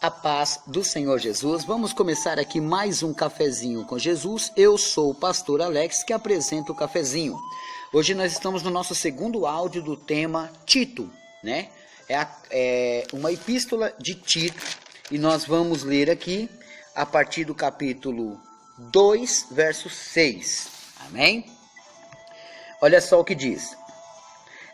A paz do Senhor Jesus. Vamos começar aqui mais um cafezinho com Jesus. Eu sou o pastor Alex, que apresenta o cafezinho. Hoje nós estamos no nosso segundo áudio do tema Tito, né? É uma epístola de Tito e nós vamos ler aqui a partir do capítulo 2, verso 6. Amém? Olha só o que diz.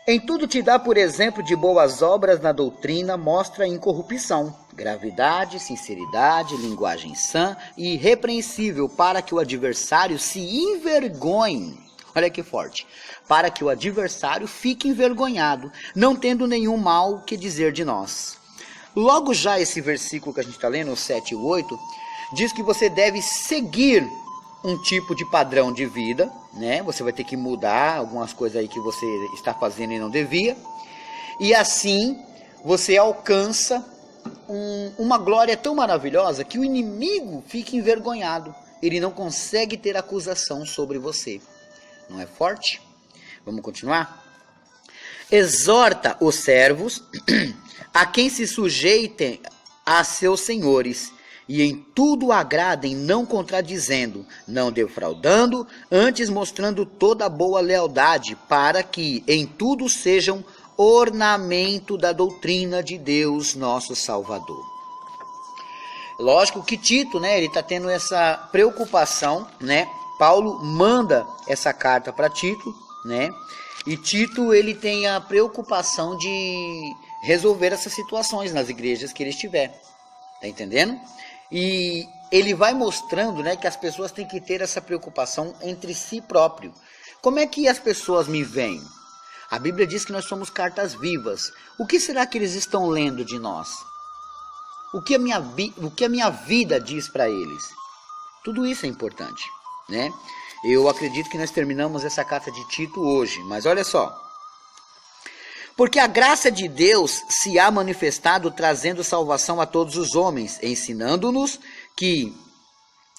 Em tudo te dá por exemplo de boas obras na doutrina, mostra incorrupção, gravidade, sinceridade, linguagem sã e irrepreensível, para que o adversário se envergonhe. Olha que forte. Para que o adversário fique envergonhado, não tendo nenhum mal que dizer de nós. Logo já esse versículo que a gente está lendo, o 7 e o 8, diz que você deve seguir um tipo de padrão de vida, né? Você vai ter que mudar algumas coisas aí que você está fazendo e não devia. E assim você alcança uma glória tão maravilhosa que o inimigo fica envergonhado. Ele não consegue ter acusação sobre você. Não é forte? Vamos continuar? Exorta os servos a quem se sujeitem a seus senhores, e em tudo agradem, não contradizendo, não defraudando, antes mostrando toda boa lealdade, para que em tudo sejam ornamento da doutrina de Deus, nosso Salvador. Lógico que Tito, né, ele está tendo essa preocupação, né? Paulo manda essa carta para Tito, né? E Tito, ele tem a preocupação de resolver essas situações nas igrejas que ele estiver. Tá entendendo? E ele vai mostrando, né, que as pessoas têm que ter essa preocupação entre si próprio. Como é que as pessoas me veem? A Bíblia diz que nós somos cartas vivas. O que será que eles estão lendo de nós? O que a minha vida diz para eles? Tudo isso é importante, né? Eu acredito que nós terminamos essa carta de Tito hoje, mas olha só. Porque a graça de Deus se há manifestado trazendo salvação a todos os homens, ensinando-nos que,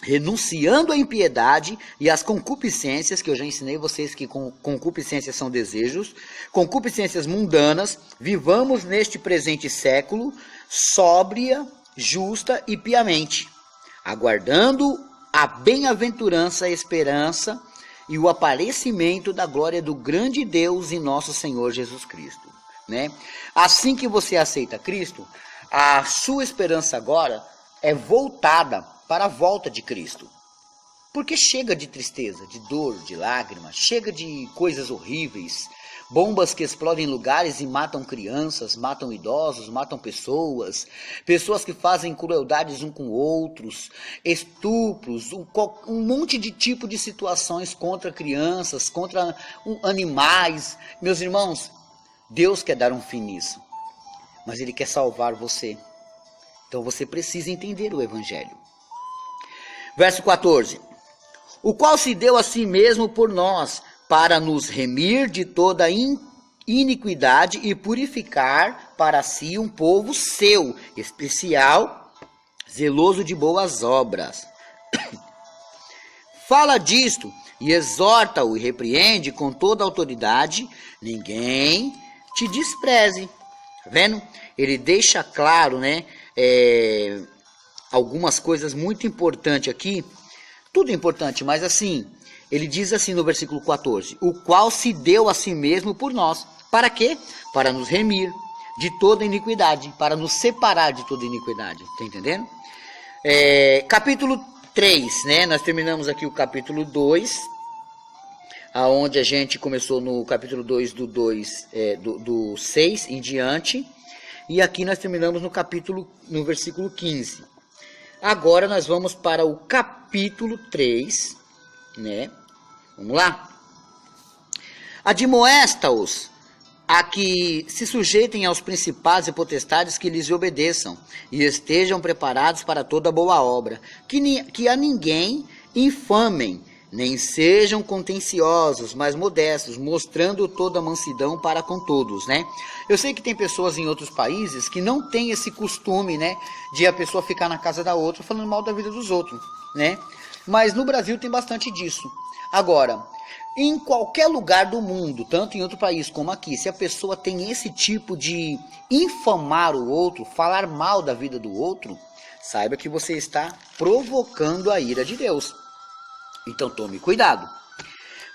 renunciando à impiedade e às concupiscências, que eu já ensinei vocês que concupiscências são desejos, concupiscências mundanas, vivamos neste presente século, sóbria, justa e piamente, aguardando a bem-aventurança, a esperança e o aparecimento da glória do grande Deus e nosso Senhor Jesus Cristo, né? Assim que você aceita Cristo, a sua esperança agora é voltada para a volta de Cristo. Porque chega de tristeza, de dor, de lágrimas, chega de coisas horríveis, bombas que explodem lugares e matam crianças, matam idosos, matam pessoas, pessoas que fazem crueldades um com outros, estupros, um monte de tipo de situações contra crianças, contra animais. Meus irmãos, Deus quer dar um fim nisso, mas Ele quer salvar você. Então você precisa entender o Evangelho. Verso 14. O qual se deu a si mesmo por nós, para nos remir de toda iniquidade e purificar para si um povo seu, especial, zeloso de boas obras. Fala disto e exorta-o e repreende com toda autoridade, ninguém te despreze. Tá vendo? Ele deixa claro, né, algumas coisas muito importantes aqui. Tudo é importante, mas assim, ele diz assim no versículo 14, o qual se deu a si mesmo por nós. Para quê? Para nos remir de toda iniquidade, para nos separar de toda iniquidade. Tá entendendo? Capítulo 3, né? Nós terminamos aqui o capítulo 2, aonde a gente começou no capítulo 2 do 6 em diante. E aqui nós terminamos no versículo 15. Agora nós vamos para o capítulo 3, né? Vamos lá? Admoesta-os a que se sujeitem aos principados e potestades, que lhes obedeçam e estejam preparados para toda boa obra, que a ninguém infamem, nem sejam contenciosos, mas modestos, mostrando toda mansidão para com todos, né? Eu sei que tem pessoas em outros países que não têm esse costume, né, de a pessoa ficar na casa da outra falando mal da vida dos outros, né? Mas no Brasil tem bastante disso. Agora, Em qualquer lugar do mundo, tanto em outro país como aqui, se a pessoa tem esse tipo de infamar o outro, falar mal da vida do outro, saiba que você está provocando a ira de Deus. Então tome cuidado.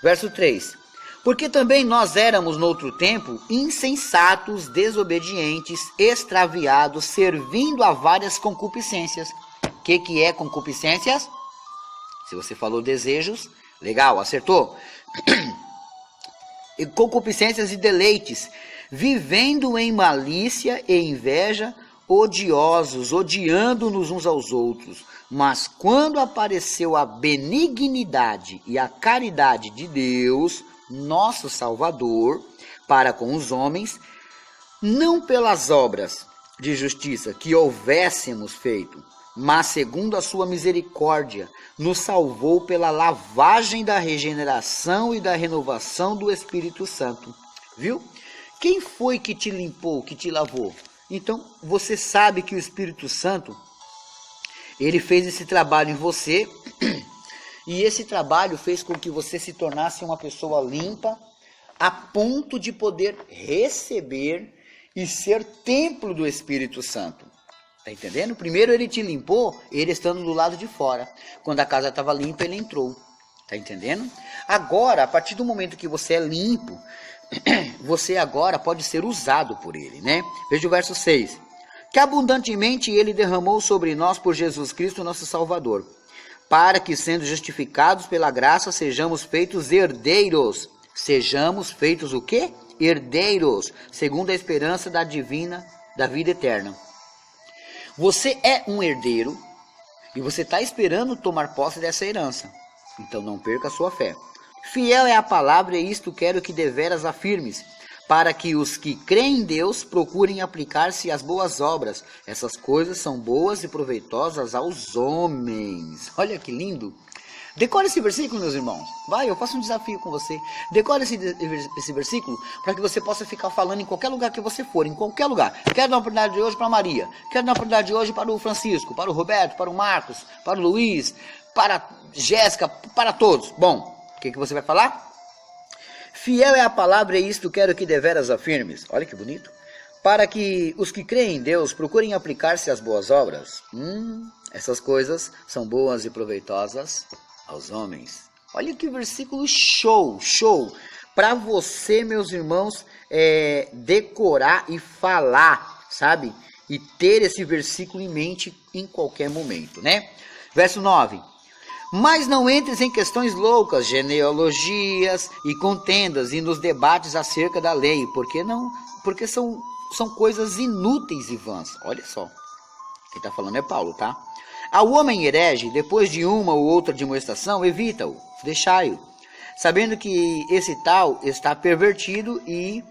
Verso 3. Porque também nós éramos noutro tempo insensatos, desobedientes, extraviados, servindo a várias concupiscências. O que é concupiscências? Se você falou desejos, legal, acertou. Concupiscências e deleites, vivendo em malícia e inveja, odiosos, odiando-nos uns aos outros. Mas quando apareceu a benignidade e a caridade de Deus, nosso Salvador, para com os homens, não pelas obras de justiça que houvéssemos feito, mas segundo a sua misericórdia, nos salvou pela lavagem da regeneração e da renovação do Espírito Santo. Viu? Quem foi que te limpou, que te lavou? Então, você sabe que o Espírito Santo, ele fez esse trabalho em você, e esse trabalho fez com que você se tornasse uma pessoa limpa, a ponto de poder receber e ser templo do Espírito Santo. Tá entendendo? Primeiro ele te limpou, ele estando do lado de fora. Quando a casa estava limpa, ele entrou. Tá entendendo? Agora, a partir do momento que você é limpo, você agora pode ser usado por ele, né? Veja o verso 6. Que abundantemente ele derramou sobre nós por Jesus Cristo, nosso Salvador, para que, sendo justificados pela graça, sejamos feitos herdeiros. Sejamos feitos o quê? Herdeiros, segundo a esperança da vida eterna. Você é um herdeiro e você está esperando tomar posse dessa herança. Então não perca a sua fé. Fiel é a palavra e isto quero que deveras afirmes, para que os que creem em Deus procurem aplicar-se às boas obras. Essas coisas são boas e proveitosas aos homens. Olha que lindo. Decore esse versículo, meus irmãos. Vai, eu faço um desafio com você. Decore esse versículo para que você possa ficar falando em qualquer lugar que você for, em qualquer lugar. Quero dar uma oportunidade de hoje para a Maria. Quero dar uma oportunidade de hoje para o Francisco, para o Roberto, para o Marcos, para o Luiz, para a Jéssica, para todos. Bom, o que você vai falar? Fiel é a palavra e isto quero que deveras afirmes. Olha que bonito. Para que os que creem em Deus procurem aplicar-se às boas obras. Essas coisas são boas e proveitosas aos homens. Olha que versículo show, show. Para você, meus irmãos, decorar e falar, sabe? E ter esse versículo em mente em qualquer momento, né? Verso 9. Mas não entres em questões loucas, genealogias e contendas e nos debates acerca da lei, porque são coisas inúteis e vãs. Olha só, quem está falando é Paulo, tá? Ao homem herege, depois de uma ou outra demonstração, evita-o, deixai-o, sabendo que esse tal está pervertido e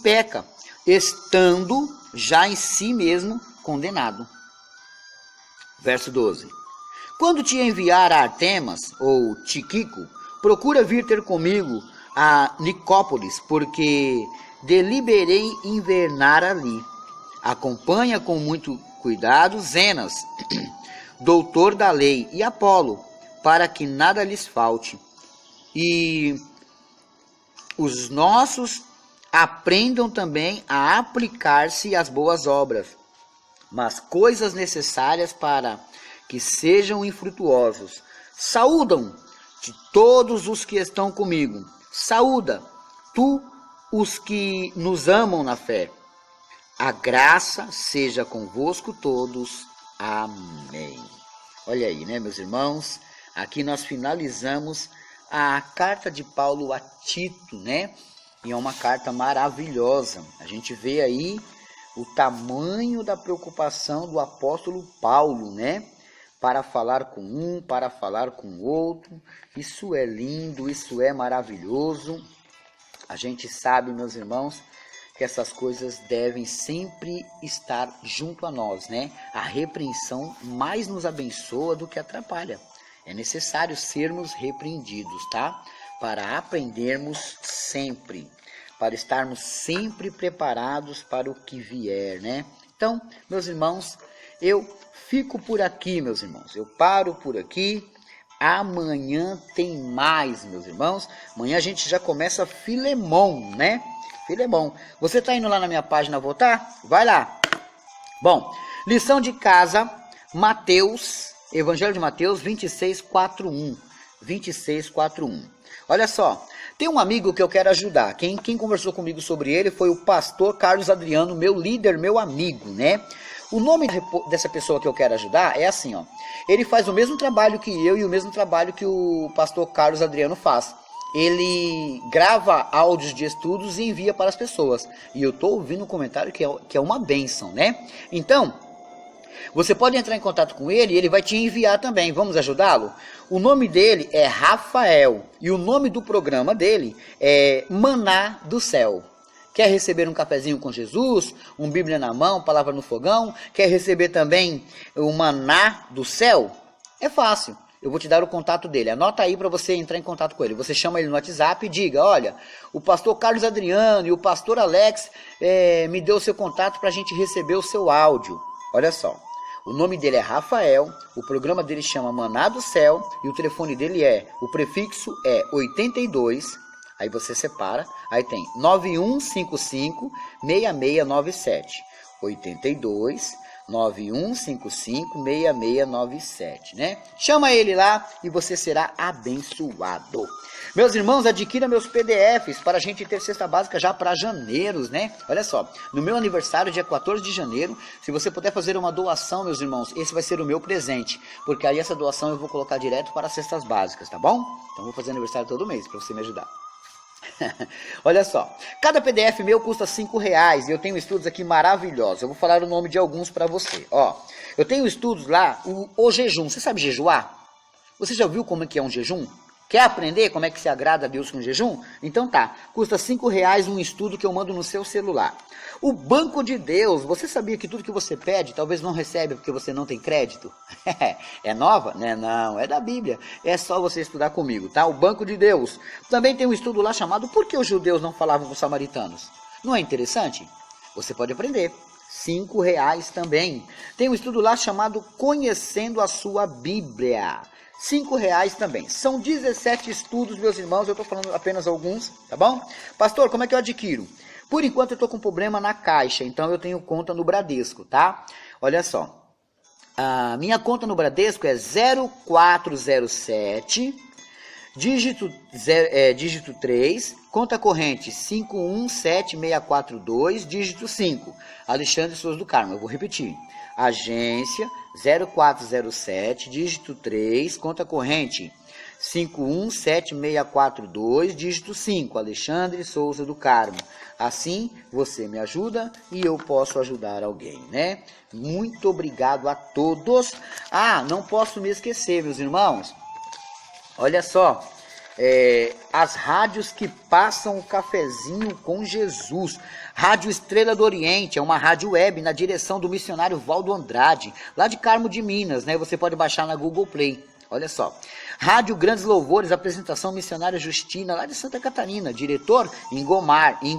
peca, estando já em si mesmo condenado. Verso 12. Quando te enviar a Artemas ou Tíquico, procura vir ter comigo a Nicópolis, porque deliberei invernar ali. Acompanha com muito cuidado Zenas, doutor da lei, e Apolo, para que nada lhes falte. E os nossos aprendam também a aplicar-se às boas obras, mas coisas necessárias para que sejam infrutuosos. Saúdam de todos os que estão comigo. Saúda tu os que nos amam na fé. A graça seja convosco todos. Amém. Olha aí, né, meus irmãos? Aqui nós finalizamos a carta de Paulo a Tito, né? E é uma carta maravilhosa. A gente vê aí o tamanho da preocupação do apóstolo Paulo, né? Para falar com um, para falar com o outro. Isso é lindo, isso é maravilhoso. A gente sabe, meus irmãos, que essas coisas devem sempre estar junto a nós, né? A repreensão mais nos abençoa do que atrapalha. É necessário sermos repreendidos, tá? Para aprendermos sempre, para estarmos sempre preparados para o que vier, né? Então, meus irmãos, eu fico por aqui, meus irmãos. Eu paro por aqui. Amanhã tem mais, meus irmãos. Amanhã a gente já começa Filemon, né? Filemon. Você está indo lá na minha página votar? Vai lá. Bom, lição de casa, Mateus, Evangelho de Mateus 26:4-1. 26:4-1. Olha só, tem um amigo que eu quero ajudar. Quem conversou comigo sobre ele foi o pastor Carlos Adriano, meu líder, meu amigo, né? O nome dessa pessoa que eu quero ajudar é assim, ó. Ele faz o mesmo trabalho que eu e o mesmo trabalho que o pastor Carlos Adriano faz. Ele grava áudios de estudos e envia para as pessoas. E eu estou ouvindo um comentário que é uma bênção, né? Então, você pode entrar em contato com ele e ele vai te enviar também. Vamos ajudá-lo? O nome dele é Rafael e o nome do programa dele é Maná do Céu. Quer receber um cafezinho com Jesus, um Bíblia na mão, palavra no fogão? Quer receber também o maná do céu? É fácil. Eu vou te dar o contato dele. Anota aí para você entrar em contato com ele. Você chama ele no WhatsApp e diga, olha, o pastor Carlos Adriano e o pastor Alex me deu o seu contato para a gente receber o seu áudio. Olha só. O nome dele é Rafael, o programa dele chama Maná do Céu e o telefone dele o prefixo é 82... Aí você separa, aí tem 9155-6697, 82-9155-6697, né? Chama ele lá e você será abençoado. Meus irmãos, adquira meus PDFs para a gente ter cesta básica já para janeiro, né? Olha só, no meu aniversário, dia 14 de janeiro, se você puder fazer uma doação, meus irmãos, esse vai ser o meu presente, porque aí essa doação eu vou colocar direto para as cestas básicas, tá bom? Então vou fazer aniversário todo mês para você me ajudar. Olha só, cada PDF meu custa R$5 e eu tenho estudos aqui maravilhosos. Eu vou falar o nome de alguns para você. Ó, eu tenho estudos lá, o jejum. Você sabe jejuar? Você já viu como é que é um jejum? Quer aprender como é que se agrada a Deus com jejum? Então tá, custa R$5 um estudo que eu mando no seu celular. O Banco de Deus, você sabia que tudo que você pede, talvez não recebe porque você não tem crédito? É nova? Né? Não, é da Bíblia. É só você estudar comigo, tá? O Banco de Deus. Também tem um estudo lá chamado Por que os judeus não falavam com os samaritanos? Não é interessante? Você pode aprender. R$5 também. Tem um estudo lá chamado Conhecendo a Sua Bíblia. R$5 também. São 17 estudos, meus irmãos. Eu estou falando apenas alguns, tá bom? Pastor, como é que eu adquiro? Por enquanto eu estou com problema na Caixa, então eu tenho conta no Bradesco, tá? Olha só. A minha conta no Bradesco é 0407, dígito 3, conta corrente 517642, dígito 5. Alexandre Souza do Carmo. Eu vou repetir. Agência 0407, dígito 3, conta corrente 517642, dígito 5, Alexandre Souza do Carmo. Assim, você me ajuda e eu posso ajudar alguém, né? Muito obrigado a todos. Ah, não posso me esquecer, meus irmãos. Olha só, as rádios que passam o cafezinho com Jesus. Rádio Estrela do Oriente, é uma rádio web na direção do missionário Valdo Andrade, lá de Carmo de Minas, né? Você pode baixar na Google Play. Olha só. Rádio Grandes Louvores, apresentação missionária Justina, lá de Santa Catarina. Diretor, Ingomar e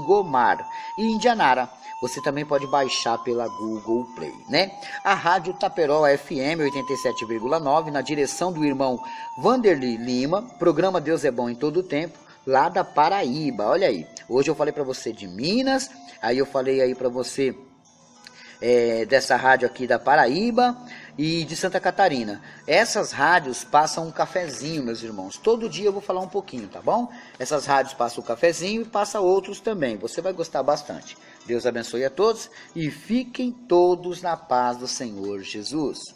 Indianara. Você também pode baixar pela Google Play, né? A Rádio Taperola FM 87,9, na direção do irmão Vanderly Lima. Programa Deus é Bom em Todo o Tempo, lá da Paraíba. Olha aí. Hoje eu falei para você de Minas, aí eu falei aí para você dessa rádio aqui da Paraíba e de Santa Catarina. Essas rádios passam um cafezinho, meus irmãos. Todo dia eu vou falar um pouquinho, tá bom? Essas rádios passam o cafezinho e passam outros também. Você vai gostar bastante. Deus abençoe a todos e fiquem todos na paz do Senhor Jesus.